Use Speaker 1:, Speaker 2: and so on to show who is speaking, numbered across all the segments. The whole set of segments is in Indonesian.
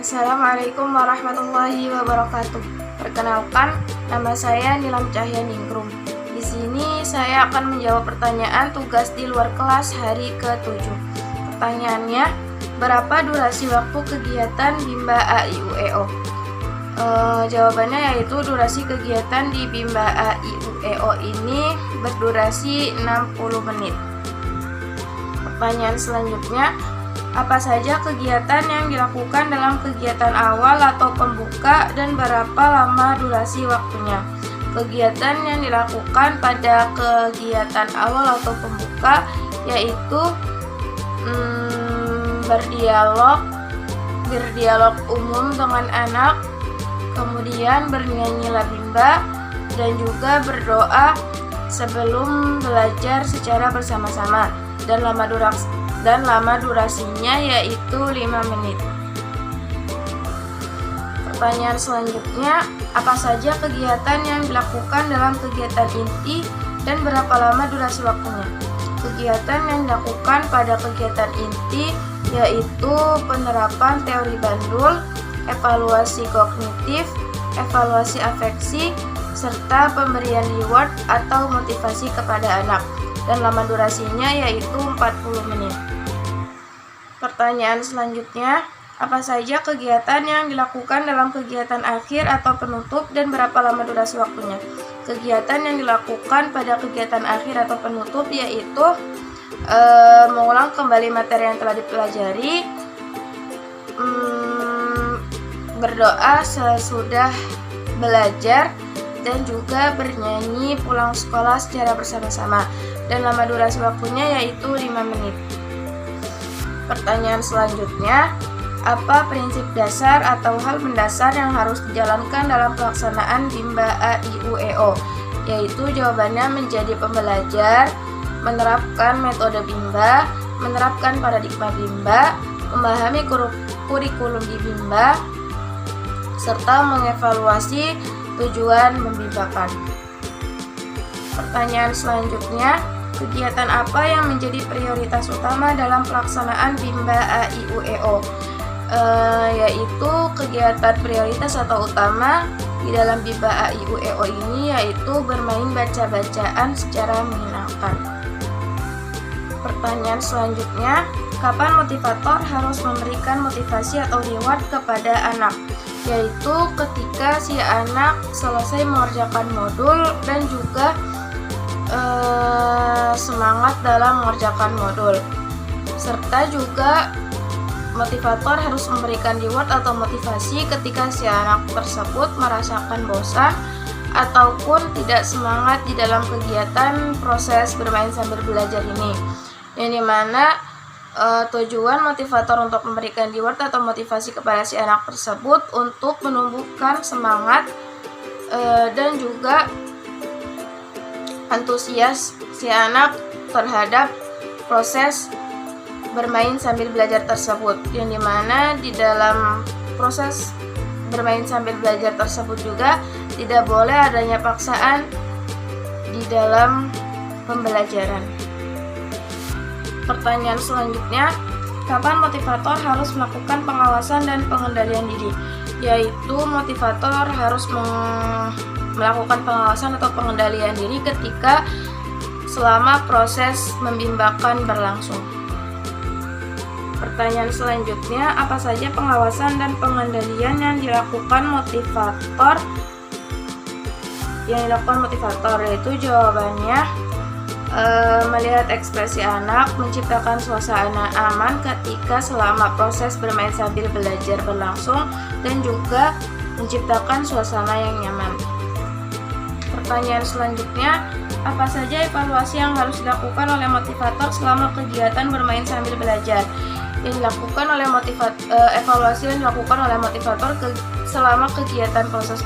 Speaker 1: Assalamualaikum warahmatullahi wabarakatuh. Perkenalkan, nama saya Nilam Cahyaningrum. Di sini saya akan menjawab pertanyaan tugas di luar kelas hari ke-7. Pertanyaannya, berapa durasi waktu kegiatan Bimba A-I-U-E-O? Jawabannya yaitu durasi kegiatan di Bimba A-I-U-E-O ini berdurasi 60 menit. Pertanyaan selanjutnya, apa saja kegiatan yang dilakukan dalam kegiatan awal atau pembuka dan berapa lama durasi waktunya? Kegiatan yang dilakukan pada kegiatan awal atau pembuka yaitu berdialog umum dengan anak, kemudian bernyanyi labimba, dan juga berdoa sebelum belajar secara bersama-sama, dan lama durasinya yaitu 5 menit. Pertanyaan selanjutnya, apa saja kegiatan yang dilakukan dalam kegiatan inti dan berapa lama durasi waktunya? Kegiatan yang dilakukan pada kegiatan inti yaitu penerapan teori Bandul, evaluasi kognitif, evaluasi afeksi, serta pemberian reward atau motivasi kepada anak, dan lama durasinya yaitu 40 menit. Pertanyaan selanjutnya, apa saja kegiatan yang dilakukan dalam kegiatan akhir atau penutup dan berapa lama durasi waktunya? Kegiatan yang dilakukan pada kegiatan akhir atau penutup yaitu mengulang kembali materi yang telah dipelajari, berdoa sesudah belajar, dan juga bernyanyi pulang sekolah secara bersama-sama, dan lama durasi waktunya yaitu 5 menit. Pertanyaan selanjutnya, apa prinsip dasar atau hal mendasar yang harus dijalankan dalam pelaksanaan Bimba A-I-U-E-O? Yaitu jawabannya menjadi pembelajar, menerapkan metode Bimba, menerapkan paradigma Bimba, memahami kurikulum di Bimba, serta mengevaluasi tujuan membimbakan. Pertanyaan selanjutnya, kegiatan apa yang menjadi prioritas utama dalam pelaksanaan Bimba A-I-U-E-O? Yaitu kegiatan prioritas atau utama di dalam Bimba A-I-U-E-O ini yaitu bermain baca-bacaan secara menyenangkan. Pertanyaan selanjutnya, kapan motivator harus memberikan motivasi atau reward kepada anak? Yaitu ketika si anak selesai mengerjakan modul dan juga semangat dalam mengerjakan modul, serta juga motivator harus memberikan reward atau motivasi ketika si anak tersebut merasakan bosan ataupun tidak semangat di dalam kegiatan proses bermain sambil belajar ini, yang dimana tujuan motivator untuk memberikan reward atau motivasi kepada si anak tersebut untuk menumbuhkan semangat dan juga antusias si anak terhadap proses bermain sambil belajar tersebut, yang dimana di dalam proses bermain sambil belajar tersebut juga tidak boleh adanya paksaan di dalam pembelajaran. Pertanyaan selanjutnya, kapan motivator harus melakukan pengawasan dan pengendalian diri? Yaitu motivator harus melakukan pengawasan atau pengendalian diri ketika selama proses membimbakan berlangsung. Pertanyaan selanjutnya, apa saja pengawasan dan pengendalian yang dilakukan motivator? Yaitu jawabannya melihat ekspresi anak, menciptakan suasana aman ketika selama proses bermain sambil belajar berlangsung, dan juga menciptakan suasana yang nyaman. Pertanyaan selanjutnya, apa saja evaluasi yang harus dilakukan oleh motivator selama kegiatan bermain sambil belajar? Yang dilakukan oleh evaluasi yang dilakukan oleh motivator selama kegiatan proses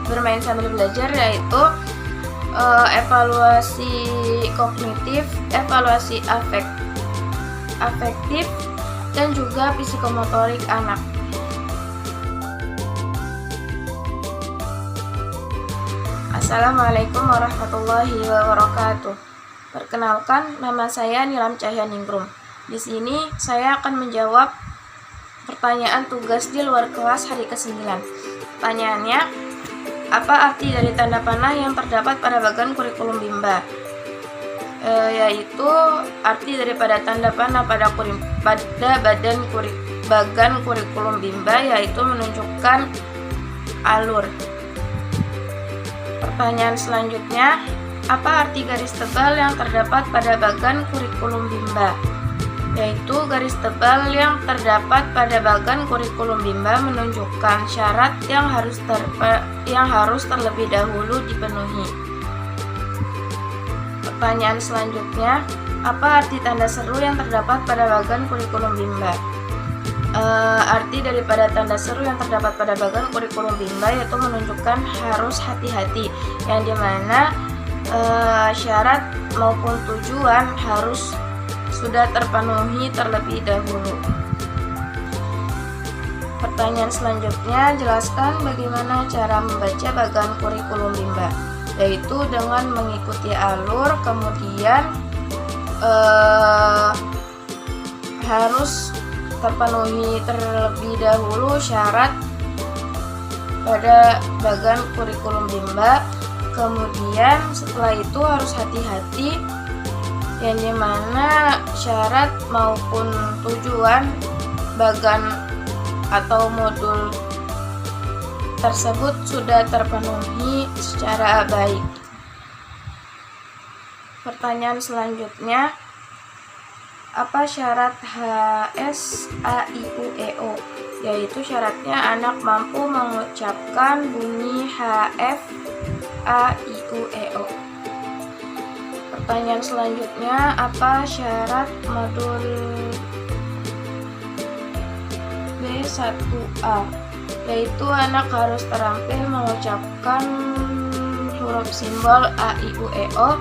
Speaker 1: bermain sambil belajar yaitu evaluasi kognitif, evaluasi afektif, dan juga psikomotorik anak. Assalamualaikum warahmatullahi wabarakatuh. Perkenalkan, nama saya Nilam Cahyaningrum. Di sini saya akan menjawab Pertanyaan tugas di luar kelas hari ke-9. Pertanyaannya, apa arti dari tanda panah yang terdapat pada bagan kurikulum Bimba? Yaitu arti daripada tanda panah pada bagan kurikulum Bimba yaitu menunjukkan alur. Pertanyaan selanjutnya, apa arti garis tebal yang terdapat pada bagan kurikulum Bimba? Yaitu garis tebal yang terdapat pada bagan kurikulum Bimba menunjukkan syarat yang harus terlebih dahulu dipenuhi. Pertanyaan selanjutnya, apa arti tanda seru yang terdapat pada bagan kurikulum Bimba? Arti daripada tanda seru yang terdapat pada bagan kurikulum Bimba yaitu menunjukkan harus hati-hati, yang dimana syarat maupun tujuan harus sudah terpenuhi terlebih dahulu. Pertanyaan selanjutnya, jelaskan bagaimana cara membaca bagan kurikulum Bimba, yaitu dengan mengikuti alur, kemudian harus terpenuhi terlebih dahulu syarat pada bagan kurikulum Bimba, kemudian setelah itu harus hati-hati, yang dimana syarat maupun tujuan bagan atau modul tersebut sudah terpenuhi secara baik. Pertanyaan selanjutnya, apa syarat HSAIUEO? Yaitu syaratnya anak mampu mengucapkan bunyi HFAIUEO. Pertanyaan selanjutnya, apa syarat modul B1A? Yaitu anak harus terampil mengucapkan huruf simbol A, I, U, E, O,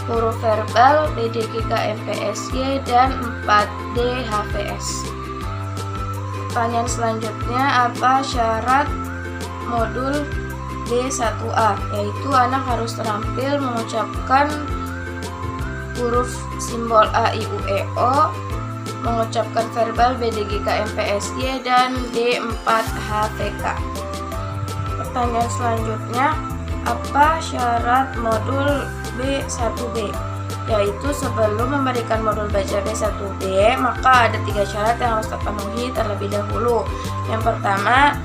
Speaker 1: huruf verbal BDGKMPSY, dan 4D HVS. Pertanyaan selanjutnya, apa syarat modul B1A? Yaitu anak harus terampil mengucapkan huruf simbol A, I, U, E, O, mengucapkan verbal BDGKMPSY, dan D4 HVK. Pertanyaan selanjutnya, apa syarat modul B1B? Yaitu sebelum memberikan modul baca B1B, maka ada 3 syarat yang harus terpenuhi terlebih dahulu. Yang pertama,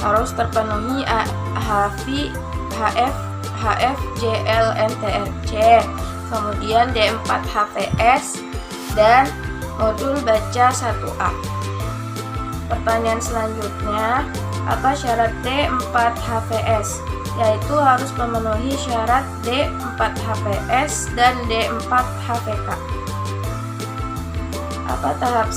Speaker 1: harus terpenuhi HF, JLNTRC, kemudian D4 HVS, dan modul baca 1A. Pertanyaan selanjutnya, apa syarat D4 HVS? Yaitu harus memenuhi syarat D4 HVS dan D4 HVK. Pertanyaan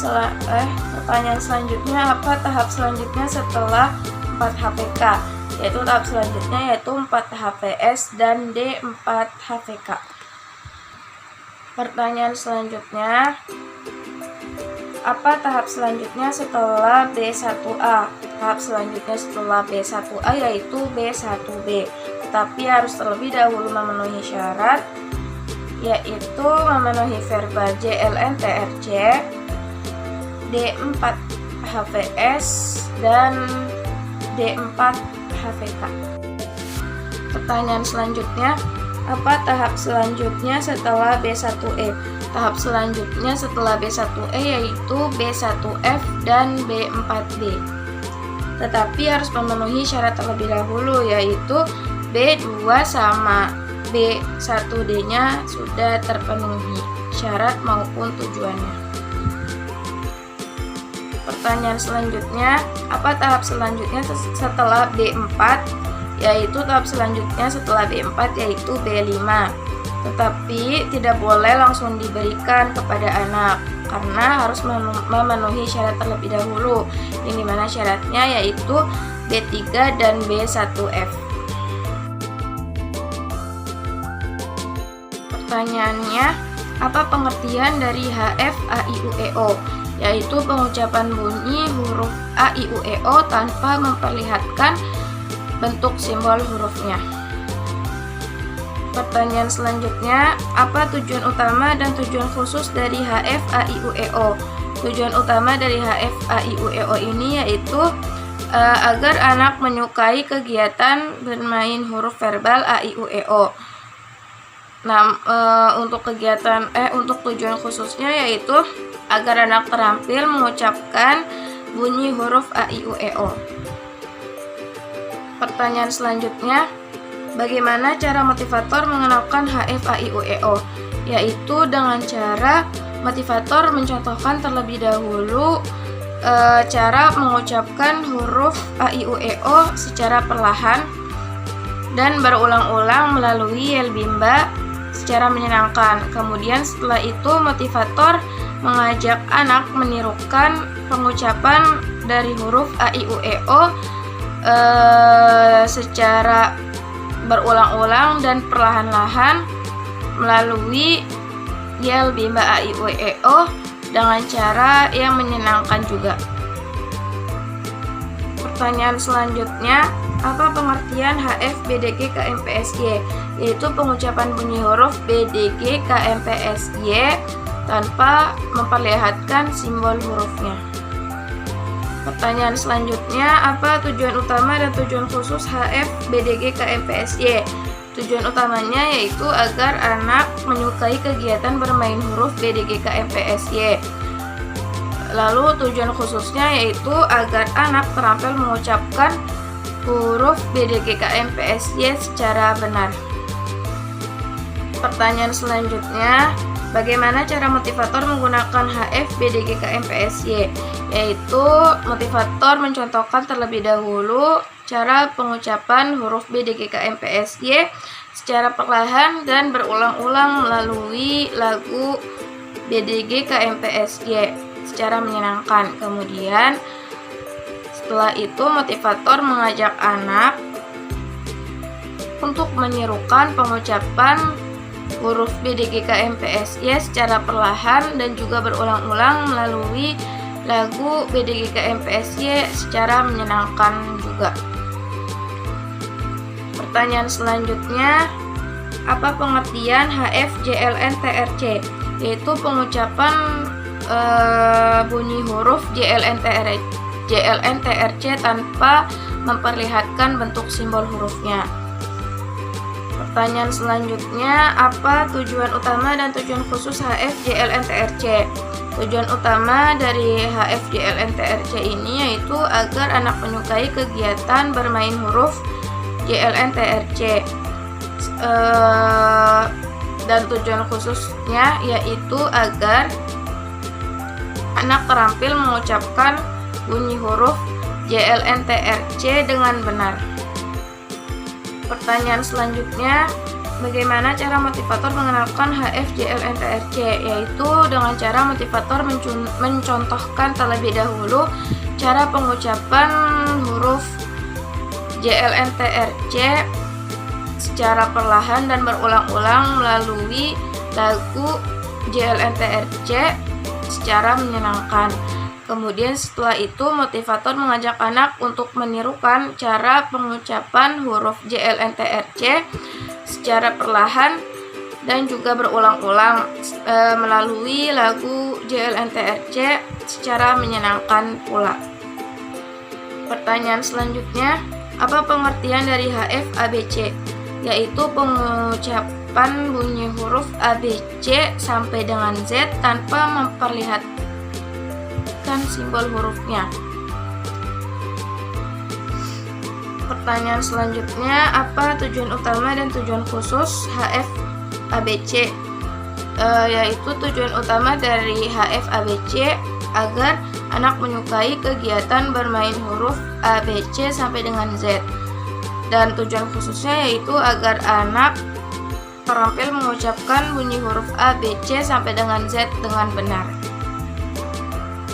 Speaker 1: selanjutnya, apa tahap selanjutnya setelah 4 HVK? Yaitu tahap selanjutnya yaitu 4 HVS dan D4 HVK. Pertanyaan selanjutnya, apa tahap selanjutnya setelah B1A? Tahap selanjutnya setelah B1A yaitu B1B, tetapi harus terlebih dahulu memenuhi syarat, yaitu memenuhi verbal JLNTRC, D4 HVS, dan D4 HVK. Pertanyaan selanjutnya, apa tahap selanjutnya setelah B1E? Tahap selanjutnya setelah B1E yaitu B1F dan B4D, tetapi harus memenuhi syarat terlebih dahulu, yaitu B2 sama B1D-nya sudah terpenuhi syarat maupun tujuannya. Pertanyaan selanjutnya, apa tahap selanjutnya setelah B4? Yaitu tahap selanjutnya setelah B4 yaitu B5, tetapi tidak boleh langsung diberikan kepada anak karena harus memenuhi syarat terlebih dahulu, yang dimana syaratnya yaitu B3 dan B1F. Pertanyaannya, apa pengertian dari HFAIUEO? Yaitu pengucapan bunyi huruf AIUEO tanpa memperlihatkan bentuk simbol hurufnya. Pertanyaan selanjutnya, apa tujuan utama dan tujuan khusus dari HFAIUEO? Tujuan utama dari HFAIUEO ini yaitu agar anak menyukai kegiatan bermain huruf verbal AIUEO. Nah, untuk tujuan khususnya yaitu agar anak terampil mengucapkan bunyi huruf AIUEO. Pertanyaan selanjutnya, bagaimana cara motivator mengenalkan HFAIUEO? Yaitu dengan cara motivator mencontohkan terlebih dahulu cara mengucapkan huruf AIUEO secara perlahan dan berulang-ulang melalui yel bimba secara menyenangkan. Kemudian setelah itu motivator mengajak anak menirukan pengucapan dari huruf AIUEO secara berulang-ulang dan perlahan-lahan melalui yel bimba AIUEO dengan cara yang menyenangkan juga. Pertanyaan selanjutnya, apa pengertian HF BDG KMPSY? Yaitu pengucapan bunyi huruf BDG KMPSY tanpa memperlihatkan simbol hurufnya. Pertanyaan selanjutnya, apa tujuan utama dan tujuan khusus HF BDG KMPSY? Tujuan utamanya yaitu agar anak menyukai kegiatan bermain huruf BDG KMPSY. Lalu tujuan khususnya yaitu agar anak terampil mengucapkan huruf BDG KMPSY secara benar. Pertanyaan selanjutnya, bagaimana cara motivator menggunakan HF BDG KMPSY? Yaitu motivator mencontohkan terlebih dahulu cara pengucapan huruf BDG KMPSY secara perlahan dan berulang-ulang melalui lagu BDG KMPSY secara menyenangkan. Kemudian setelah itu motivator mengajak anak untuk menirukan pengucapan huruf BDG KMPSY secara perlahan dan juga berulang-ulang melalui lagu BDG KMPSY secara menyenangkan juga. Pertanyaan selanjutnya, apa pengertian HFJLNTRC? Yaitu pengucapan bunyi huruf JLNTRC tanpa memperlihatkan bentuk simbol hurufnya. Pertanyaan selanjutnya, apa tujuan utama dan tujuan khusus HFJLNTRC? Tujuan utama dari HFJLNTRC ini yaitu agar anak menyukai kegiatan bermain huruf JLNTRC, dan tujuan khususnya yaitu agar anak terampil mengucapkan bunyi huruf JLNTRC dengan benar. Pertanyaan selanjutnya, bagaimana cara motivator mengenalkan HFJLNTRC? Yaitu dengan cara motivator mencontohkan terlebih dahulu cara pengucapan huruf JLNTRC secara perlahan dan berulang-ulang melalui lagu JLNTRC secara menyenangkan. Kemudian setelah itu motivator mengajak anak untuk menirukan cara pengucapan huruf JLNTRC secara perlahan dan juga berulang-ulang melalui lagu JLNTRC secara menyenangkan pula. Pertanyaan selanjutnya, apa pengertian dari HFABC? Yaitu pengucapan bunyi huruf ABC sampai dengan Z tanpa memperlihatkan simbol hurufnya. Pertanyaan selanjutnya, apa tujuan utama dan tujuan khusus HFABC? Yaitu tujuan utama dari HFABC agar anak menyukai kegiatan bermain huruf ABC sampai dengan Z. Dan tujuan khususnya yaitu agar anak terampil mengucapkan bunyi huruf ABC sampai dengan Z dengan benar.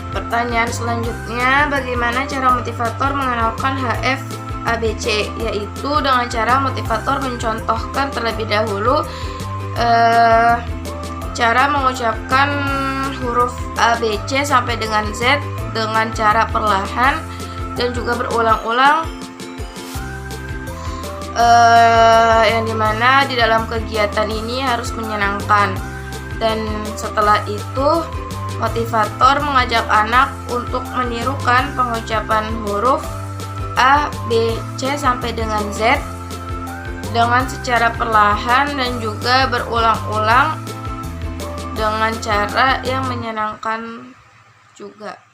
Speaker 1: Pertanyaan selanjutnya, bagaimana cara motivator mengenalkan HFABC? Yaitu dengan cara motivator mencontohkan terlebih dahulu cara mengucapkan huruf ABC sampai dengan Z dengan cara perlahan dan juga berulang-ulang, yang dimana di dalam kegiatan ini harus menyenangkan. Dan setelah itu Motivator mengajak anak untuk menirukan pengucapan huruf A, B, C sampai dengan Z dengan secara perlahan dan juga berulang-ulang dengan cara yang menyenangkan juga.